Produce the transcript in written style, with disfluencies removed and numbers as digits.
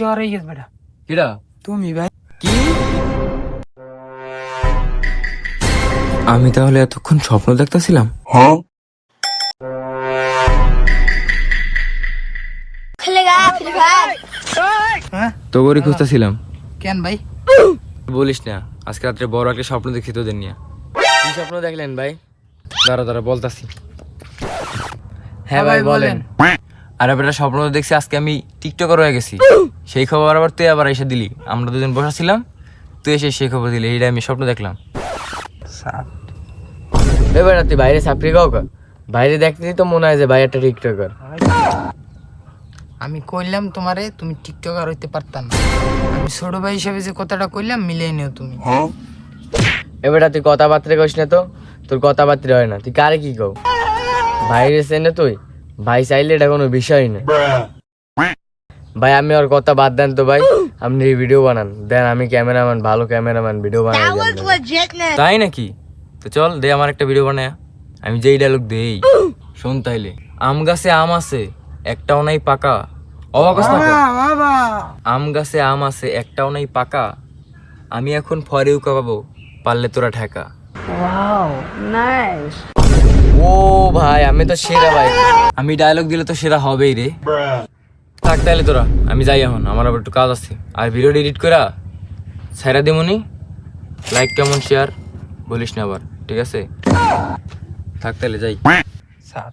TikToker হয়ে গেছে বেটা। কিডা তুমি ভাই। কি? আমি তাহলে এতক্ষণ স্বপ্ন দেখতেছিলাম? खेलेगा फ्री फायर। হ্যাঁ তোরই খুঁজতেছিলাম। কেন ভাই? বলিস না, আজকে রাত্রে বড় একটা স্বপ্ন দেখছি তোদের নিয়ে। কি স্বপ্ন দেখলেন ভাই? দাঁড়া দাঁড়া বলতাছি। হ্যাঁ ভাই বলেন। আরে বেটা, স্বপ্ন তো দেখছি আজকে আমি টিকটকার হয়ে গেছি। সেই খবর আবার তুই আবার এসে দিলি। আমরা দুজন বসাছিলাম, তুই এসে সেই খবর দিলি। এইটা আমি স্বপ্ন দেখলাম। এবার তুই বাইরে চাকরি কাও কা? বাইরে দেখতেই তো মনে হয় যে ভাই একটা টিকটকার। আমি কইলাম তোমারে তুমি টিকটকার হইতে পারতাম না। আমি ছোট ভাই হিসেবে যে কথাটা কইলাম মিলিয়ে নিও তুমি। এবার তুই কথাবার্তা কইস না তো, তোর কথাবার্তা হয় না। তুই কারে কি কও? বাইরে চেনে তুই? ভাই চাইলে এটা কোনো বিষয় না। ভাই আমি আর কথা বাদ দেন তো ভাই, আপনি ভিডিও বানান দেন। আমি ক্যামেরাম্যান, ভালো ক্যামেরাম্যান, ভিডিও বানাই That দিই was আপনাকে। legitness. তাই নাকি? তো চল দে আমার একটা ভিডিও বানায়। আমি যেই ডায়লগ দেই শোন তাইলে। আম গাছে আম আছে একটাও নাই পাকা। অবাক হস না কেন? বাবা আম গাছে আম আছে একটাও নাই পাকা। আমি এখন ফরেও কাবাবো, পারলে তোরা ঠেকা। Wow, nice. ও ভাই আমি তো সেরা ভাই। আমি ডায়লগ দিলে তো সেরা হবেই রে। থাক তাইলে তোরা, আমি যাই এখন, আমার আবার একটু কাজ আছে। আর ভিডিও এডিট করা ছাইরা দেমনি। লাইক কেমন শেয়ার বলিস না আবার, ঠিক আছে? থাক তাইলে যাই। সাত